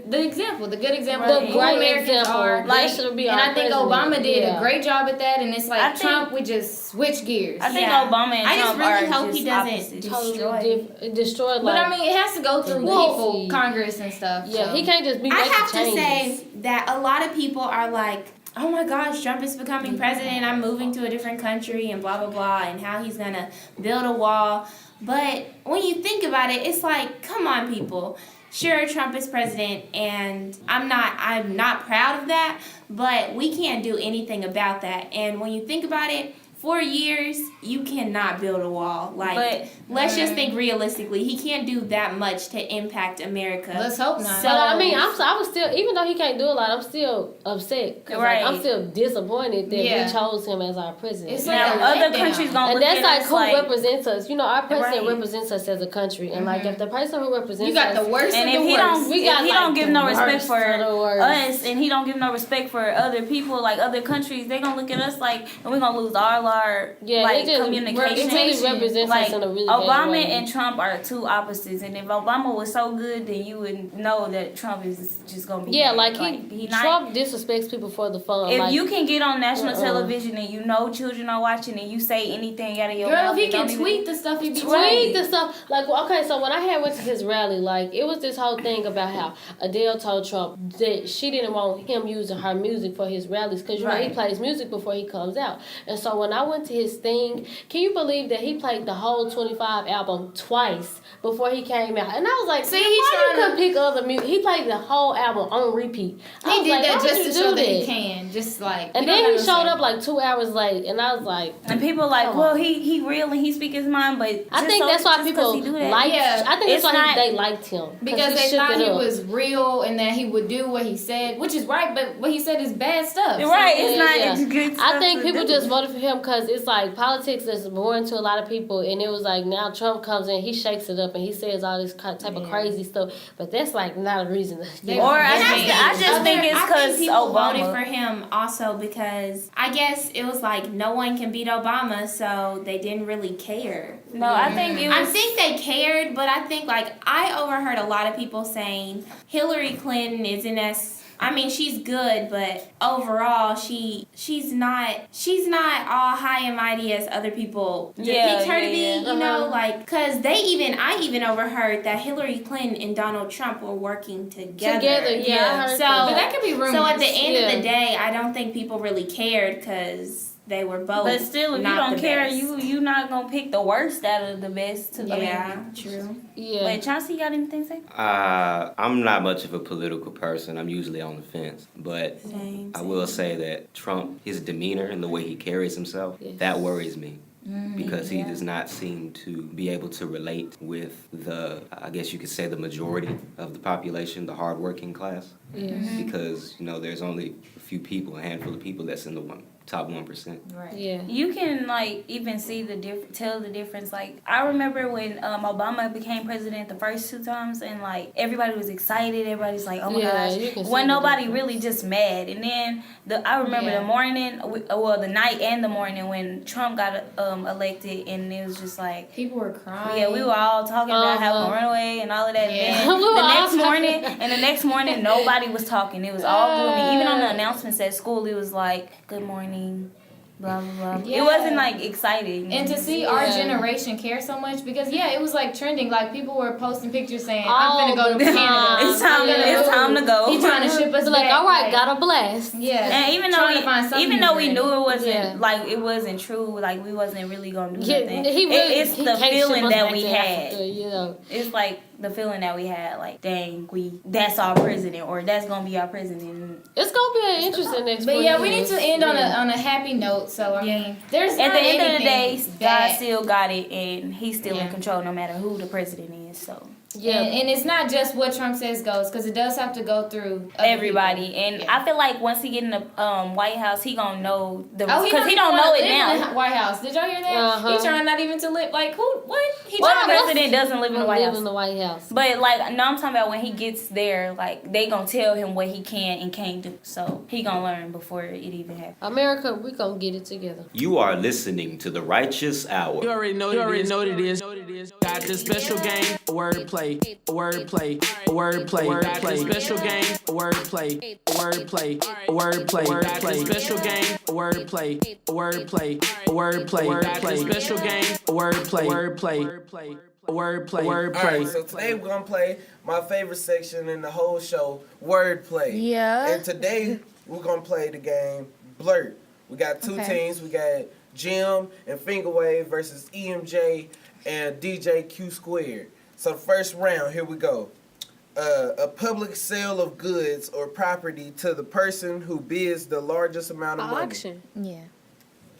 the example, the good example. The of who great Americans example. are. That should be and our I think president. Obama did Yeah. a great job at that, and it's like I think- Trump, we just switch gears. I think Yeah. Obama and I just Trump really are hope just he doesn't opposites. Totally destroyed. But Like, I mean, it has to go through Well, people, Congress and stuff. yeah, so. he can't just be I making have to changes. say that a lot of people are like, oh my gosh, Trump is becoming president, I'm moving to a different country and blah, blah, blah, and how he's gonna build a wall. But when you think about it, it's like, come on, people. Sure, Trump is president, and I'm not proud of that, but we can't do anything about that. And when you think about it, 4 years, you cannot build a wall. Like, let's just think realistically. He can't do that much to impact America. Let's hope not. But I mean, I was still, even though he can't do a lot, I'm still upset. Cause Right. I'm still disappointed that Yeah. we chose him as our president. It's Now, like a other letdown. countries gonna And look that's at like us who like, represents us. You know, our president Right. represents us as a country, and like if the person who represents You got us, the worst and of if the he worst. don't, We if got, he like, don't give the no respect worst for of the worst. us, and he don't give no respect for other people, like other countries, they gonna look at us like, and we're gonna lose all our Yeah, like it just- communication. it really represents like us in a really bad Obama way. and Trump are two opposites, and if Obama was so good, then you would know that Trump is just gonna be Yeah, bad. like he not. Trump disrespects people for the fun. If like, you can get on national Uh-uh. television and you know children are watching and you say anything out of your Girl, mouth, if he and can don't even- tweet the stuff he be tweet tweeting. the stuff like okay, so when I had went to his rally, like it was this whole thing about how Adele told Trump that she didn't want him using her music for his rallies because you know he Right. plays music before he comes out. And so when I went to his thing, can you believe that he played the whole 25 album twice before he came out? And I was like, See, man, he's why you trying to- couldn't pick other music? He played the whole album on repeat. I He was did like, that why would just you to do show that he that? can. Just like. And you don't then he have to showed say- up like 2 hours late, and I was like, And people like, Come well, on. he real and he speak his mind, but I just think so- that's why just 'cause people he do that. liked. Yeah, I think that's it's why not- they liked him Because he they shook thought it he up. was real and that he would do what he said, which is right, but what he said is bad stuff. So- Right, it's not Yeah. it's good I stuff think to people do. just voted for him because it's like politics is boring to a lot of people, and it was like now Trump comes in, he shakes it up, and he says all this type of crazy stuff. But that's like not a reason. To Or I That's just think it's I think because people voted Obama. for him also because I guess it was like no one can beat Obama, so they didn't really care. No, I think it was. I think they cared, but I think like I overheard a lot of people saying Hillary Clinton isn't as. I mean, she's good, but overall, she's not all high and mighty as other people depict her to be. Yeah. You know, like because I even overheard that Hillary Clinton and Donald Trump were working together. yeah. I heard So, that. But that could be rumors. so at the end Yeah. of the day, I don't think people really cared because they were both. But still, if you not don't the care, best. you not gonna pick the worst out of the best. Yeah, true. Yeah. Wait, Chauncey, you got anything to say? I'm not much of a political person. I'm usually on the fence. But Same. I will say that Trump, his demeanor and the way he carries himself, that worries me. Because he does not seem to be able to relate with the, I guess you could say, the majority of the population, the hardworking class. Because, there's only a few people, a handful of people that's in the top 1%. Right. Yeah. You can like even see tell the difference. Like I remember when Obama became president the first 2 times, and like everybody was excited. Everybody's like, "Oh my Yeah, you can gosh!" see When the nobody difference. really just mad. And then I remember the morning, the night and the morning when Trump got elected, and it was just like People were crying. yeah, we were all talking about how Uh-huh. we run away and all of that. Yeah. And We were then all the next morning, nobody was talking. It was all gloomy. Even on the announcements at school, it was like, "Good morning." Blah blah blah. Yeah. It wasn't like exciting. And to see our Yeah. generation care so much, because it was like trending. Like people were posting pictures saying, All "I'm gonna go to the Canada. time. It's time to go. He's trying to ship us Like, back. all right, got a blast. Yeah. And even though Trying to find something we knew it wasn't Yeah. like it wasn't true, like we wasn't really gonna do Yeah, nothing. he really, It's he the can't ship feeling us that back we to had. Africa, you know. It's like the feeling that we had, like, dang, that's our president, or that's gonna be our president. It's gonna be an interesting next. But yeah, we need to end on a happy note. So I mean, there's at the end of the day, bad. God still got it, and He's still in control, no matter who the president is. So. Yeah, and it's not just what Trump says goes, because it does have to go through everybody. people. And I feel like once he get in the White House, he gonna know the because he don't know it now. In the White House, did y'all hear that? He trying not even to live like who? What? He the president doesn't live in the White House. In the White House. But like, no, I'm talking about when he gets there, like they gonna tell him what he can and can't do. So he gonna learn before it even happens. America, we gonna get it together. You are listening to the Righteous Hour. You already know what it is. Got this special game, wordplay. Got this special game, wordplay. Got this special game, wordplay. Got this special game, wordplay. Alright, so today we're gonna play my favorite section in the whole show, wordplay. Yeah. And today we're gonna play the game Blurt. We got two teams. We got Jim and Fingerwave versus EMJ and DJ Q Squared. So the first round, here we go. A public sale of goods or property to the person who bids the largest amount of money. Auction. Yeah.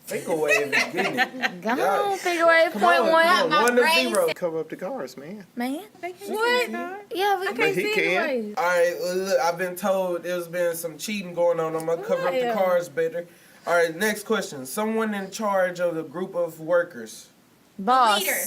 Fingerwave is getting it. Come on, Fingerwave. Point one. 1-0. Cover up the cars, man. Man. What? Yeah, we But he can. All right, well, look, I've been told there's been some cheating going on. I'm going to cover up the cars better. All right, next question. Someone in charge of the group of workers. Boss. Leader.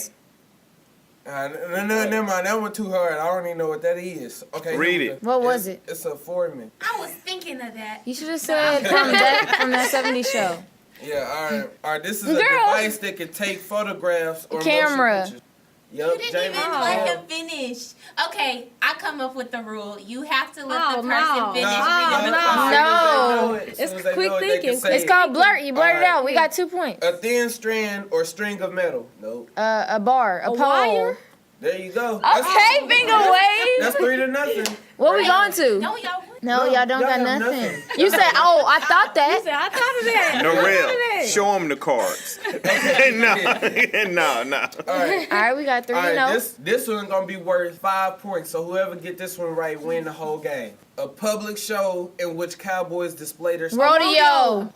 No, never mind. That one too hard. I don't even know what that is. Okay, Read it. What was it? It's a foreman. I was thinking of that. You should have said from that 70s show. Yeah, all right. This is a device that can take photographs or Camera. motion pictures. Yep, You didn't even let him finish. Okay, I come up with the rule. You have to let the person finish reading the card. No. It's quick thinking. It's called blurt. You blurt it out. We got 2 points. A thin strand or string of metal. Nope. A bar. A pole. Wire? There you go. Okay, Fingerwave. That's 3-0. What we going to? No, y'all. No, y'all don't got have nothing. You said, oh, I thought that. I thought of that. No, real. Show him the cards. No. All right. All right, we got 3-0. All right, this one's gonna be worth 5 points. So whoever get this one right win the whole game. A public show in which cowboys display their Rodeo.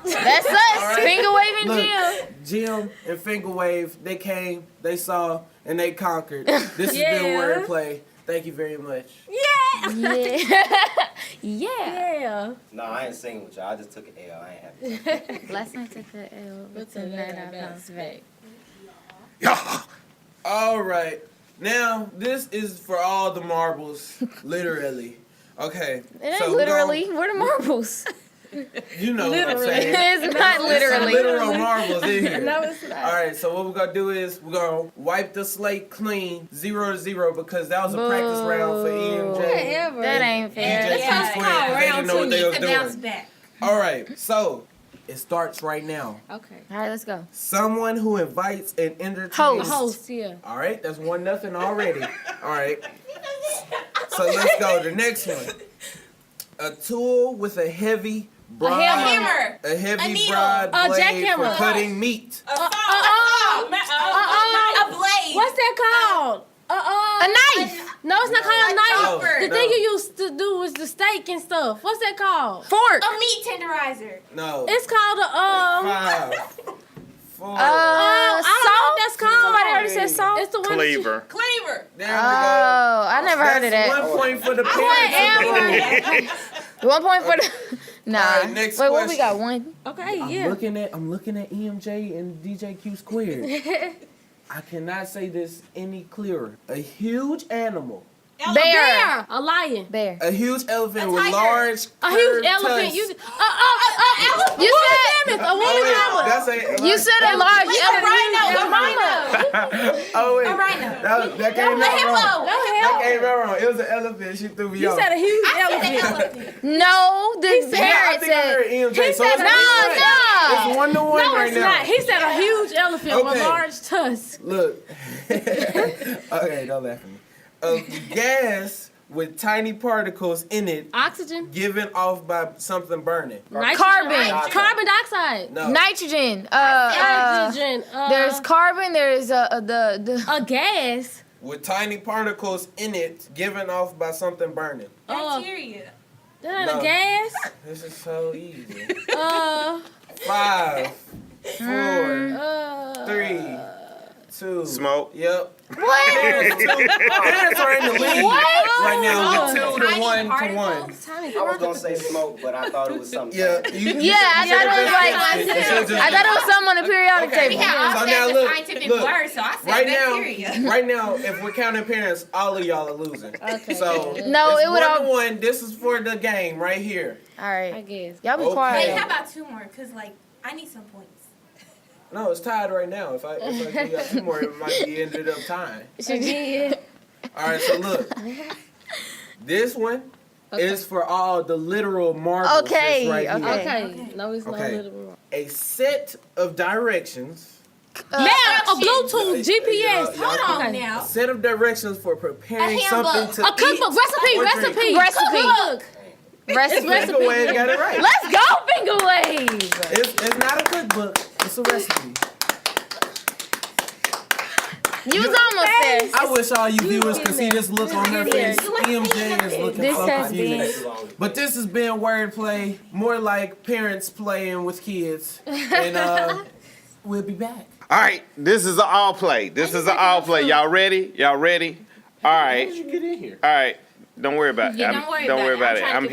That's us. All right. Fingerwave and Look, Jim and Fingerwave, they came, they saw, and they conquered. This has been wordplay. Thank you very much. Yeah. No, I ain't singing with y'all. I just took an L. I ain't happy. Last night took the L, but tonight I bounced back. All right. Now, this is for all the marbles, literally. Okay. It ain't so literally. Where the marbles? You know what I'm saying. It's not literally. There's some literal marbles in here. No, it's not. All right, so what we're going to do is we're going to wipe the slate clean 0-0 because that was a practice round for EMJ. That ain't fair. DJ Q Squared, they didn't know what they was Bounce doing. back. All right, so it starts right now. Okay. All right, let's go. Someone who invites and entertains. Host, yeah. All right, that's 1-0 already. All right. So let's go. The next one. A tool with a heavy broad. hammer. A heavy A needle. broad blade jackhammer. for cutting meat. A blade. What's that called? A knife. No, it's not called a knife. chopper. The thing you used to do was the steak and stuff. What's that called? Fork. A meat tenderizer. No. It's called a 5, 4. I don't know what that's called. Somebody already said salt. It's the one. Cleaver. Cleaver. There we go. Oh, I never heard of That's that. 1 point for the parents. 1 point for the. Nah. All right, next Wait, what we question. got? 1. Okay, I'm yeah. looking at EMJ and DJ Q Squared. I cannot say this any clearer. A huge animal. Bear. A lion. Bear. A huge elephant with tiger. large A huge curved elephant. tusks. You You said. a woman mammoth. That's a You said a large rhino. Oh wait. A rhino. That came out wrong. Hippo. That came out wrong. It was an elephant. She threw me You off. said a huge I elephant. said elephant. No, the Yeah, I parrot think I heard said. EMJ. He So said it's No, It's 1-1 No, right it's now. not. He said a huge elephant with Okay. large tusks. Look. Okay, don't laugh at me. A gas with tiny particles in it Oxygen. given off by something burning. Nitrogen. Carbon. Carbon dioxide. No. Nitrogen. Oxygen. There's carbon. There's the a gas. with tiny particles in it given off by something burning. Bacteria. That ain't a gas. This is so easy. 5, 4, 3, 2. Smoke. Yep. What? Parents are in the lead right now with 2 to 1 to 1. I was gonna say smoke, but I thought it was something. I thought it was something on the periodic table. So now look, so I said right now, if we're counting parents, all of y'all are losing. Okay. So No, it's it would 1 to 1. This is for the game right here. All right. I guess. Y'all be Okay. quiet. Wait, how about 2 more? Cause like I need some points. No, it's tied right now. If I got 2 more, it might be ended up tying. She did. All right, so look, this one is for all the literal marbles. Okay, that's right here. Okay. No, it's not Okay. literal. A set of directions. Now, a Bluetooth GPS. Hold on now. A set of directions for preparing A something handbook. to A cookbook. eat Recipe. or drink. Cook. Finger wave got it right. Let's go, finger wave. It's not a cookbook. It's a recipe. You was almost there. I wish all you viewers could see this look on their face. EMJ is looking This so has confused. But this has been wordplay, more like parents playing with kids. And we'll be back. All right, this is an all play. Y'all ready? All right. How did you get in here? All right. Don't worry about it. Yeah, don't worry about it. I'm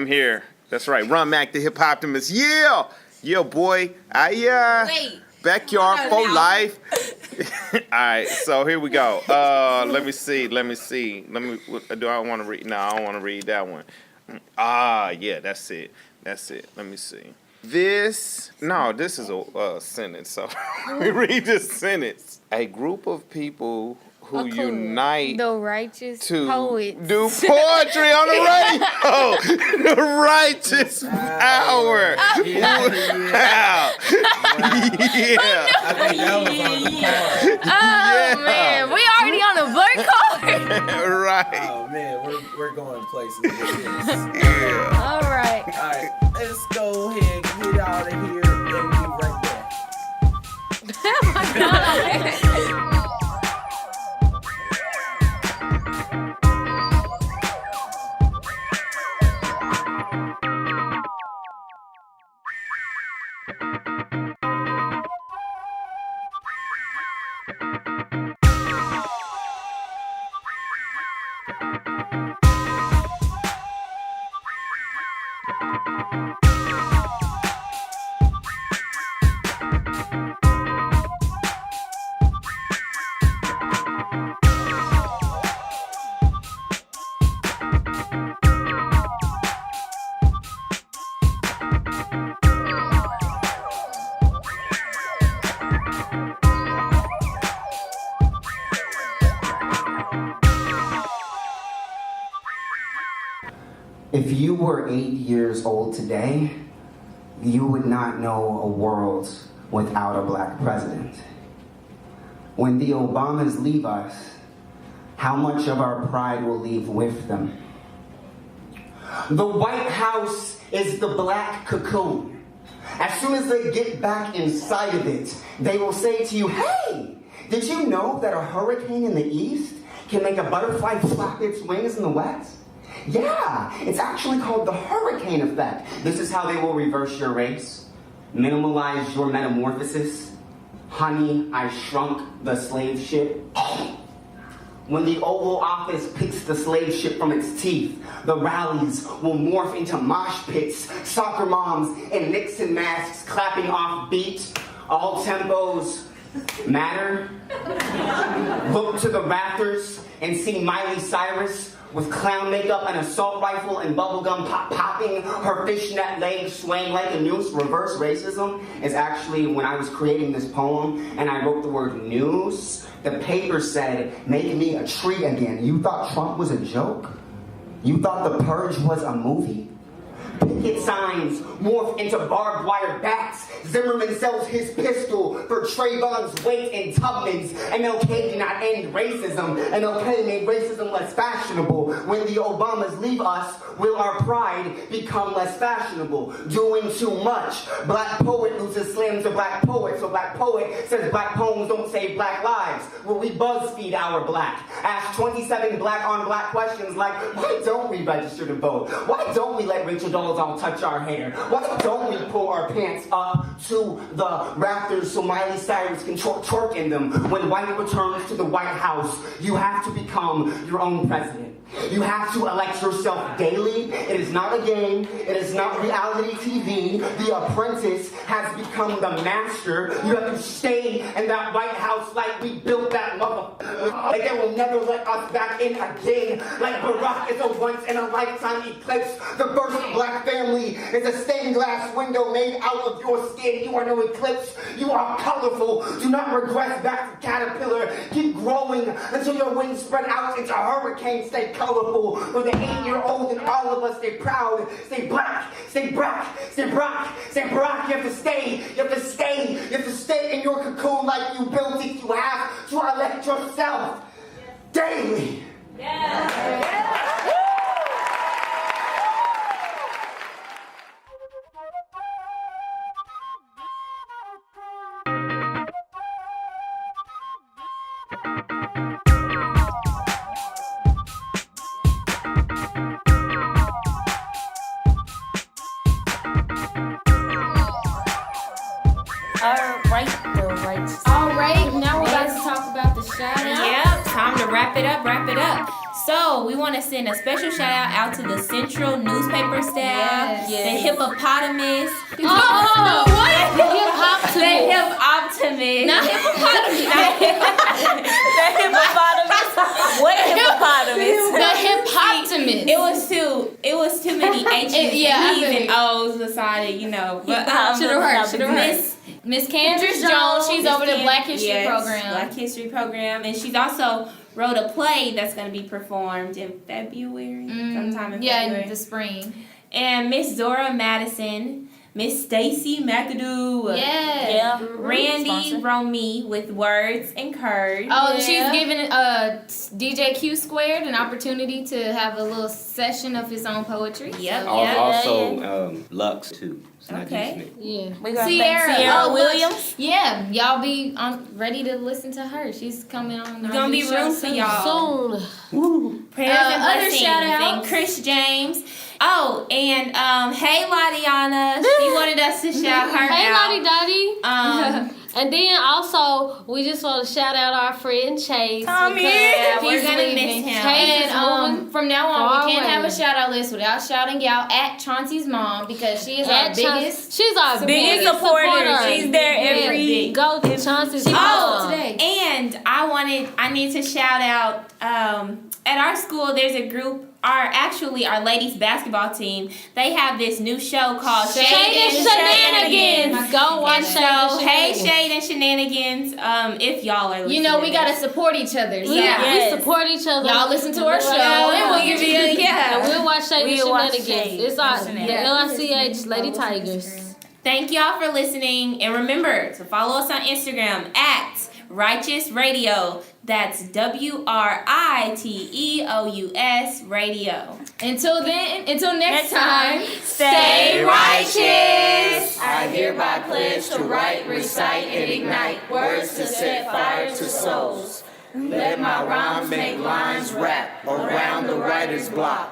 here. That's right. Run Mac the HipHoptimist. Yeah. Yeah, boy. Wait. Backyard Hold for on now. life. All right, so here we go. Let me see. Do I want to read? No, I don't want to read that one. Yeah, that's it. Let me see. This is a sentence. So let me read this sentence. A group of people who unite The righteous to poets. do poetry on the radio. The Writeous Hour. Yeah. Wow. Yeah. I think that was on the card. Oh man, we already on the black card. Right. Oh man, we're going places with this. Yeah. All right. All right, let's go ahead, get out of here, and be right back. If you were 8 years old today, you would not know a world without a black president. When the Obamas leave us, how much of our pride will leave with them? The White House is the black cocoon. As soon as they get back inside of it, they will say to you, hey, did you know that a hurricane in the east can make a butterfly flap its wings in the west? Yeah, it's actually called the hurricane effect. This is how they will reverse your race, minimalize your metamorphosis. Honey, I shrunk the slave ship. When the Oval Office picks the slave ship from its teeth, the rallies will morph into mosh pits, soccer moms in Nixon masks clapping off beat. All tempos matter. Look to the rafters and see Miley Cyrus with clown makeup, an assault rifle, and bubblegum popping, her fishnet legs swaying like a noose. Reverse racism is actually when I was creating this poem and I wrote the word news, the paper said, make me a tree again. You thought Trump was a joke? You thought The Purge was a movie? Picket signs morph into barbed wire bats. Zimmerman sells his pistol for Trayvon's weight in Tubman's. MLK did not end racism. MLK made racism less fashionable. When the Obamas leave us, will our pride become less fashionable? Doing too much. Black poet loses slams to black poet. So black poet says black poems don't save black lives. Will we BuzzFeed our black? Ask 27 black on black questions like, why don't we register to vote? Why don't we let Rachel Dolezal touch our hair? Why don't we pull our pants up to the rafters so Miley Cyrus can twerk in them? When white returns to the White House, you have to become your own president. You have to elect yourself daily. It is not a game. It is not reality TV. The Apprentice has become the master. You have to stay in that White House like we built that motherfucker. Like they will never let us back in again. Like Barack is a once-in-a-lifetime eclipse. The first black family is a stained glass window made out of your skin. You are no eclipse. You are colorful. Do not regress back to caterpillar. Keep growing until your wings spread out into hurricane. Stay colorful. For the 8-year-old and all of us, stay proud. Stay black. Stay black. Stay black. Stay black. You have to stay. You have to stay. You have to stay in your cocoon like you built it. You have to elect yourself daily. All right, now we're about to talk about the shout out. Yep, time to wrap it up. So we want to send a special shout out to the Central newspaper staff, the HipHoptimist. What? The HipHoptimist. The HipHoptimist. Not hippopotamus. The hippopotamus. What hippopotamus? The HipHoptimist. It was too many H's and E's and O's beside it, But should have heard. Miss Candace Jones, she's over the Black History Program. Black History Program, and she's also wrote a play that's going to be performed in February, sometime in February. Yeah, in the spring. And Miss Zora Madison, Miss Stacy McAdoo, Randy Romy with Words and Curves. Oh, she's giving DJ Q Squared an opportunity to have a little session of his own poetry. Yep. Also, Lux too. Okay. Yeah. We're gonna Sierra Williams. Yeah, y'all be ready to listen to her. She's coming on. There's gonna be room for y'all. Soon. Prayers and other blessings. shout outs. And Chris James. Oh, and hey Ladiana, she wanted us to shout her out. Hey Lottie Dottie. And then also, we just want to shout out our friend Chase. Come here. We're going to miss him. And from now on, we can't have a shout out list without shouting out at Chauncey's mom because she is our biggest. She's our biggest supporter. She's there every. Go to Chauncey's mom. Oh, today. And I need to shout out at our school. There's a group. Our ladies basketball team, they have this new show called Shade and Shenanigans. Go watch Shade and Shenanigans. Hey, Shade and Shenanigans. If y'all are listening, we gotta support each other. So. We support each other. Y'all listen to our show, and we'll give you we'll watch Shade and Shenanigans. It's our the LICH Lady Tigers. Thank y'all for listening, and remember to follow us on Instagram at Writeous Radio. That's WRITEOUS Radio. Until next time, stay righteous. I hereby pledge to write, recite, and ignite words to set fire to souls. Let my rhymes make lines wrap around the writer's block,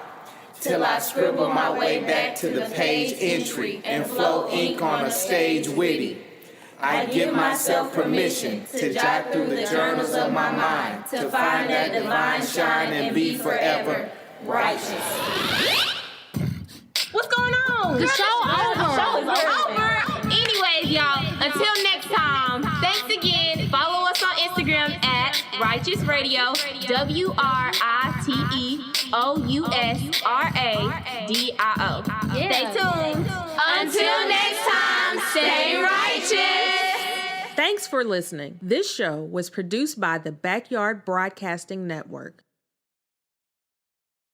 till I scribble my way back to the page entry and flow ink on a stage witty. I give myself permission to jot through the journals of my mind, to find that divine shine and be forever righteous. What's going on? The show over. Anyways, y'all, until next time, thanks again. Follow us on Instagram at Writeous Radio, WRITEOUSRADIO. Stay tuned. Until next time, stay righteous. Thanks for listening. This show was produced by the Backyard Broadcasting Network.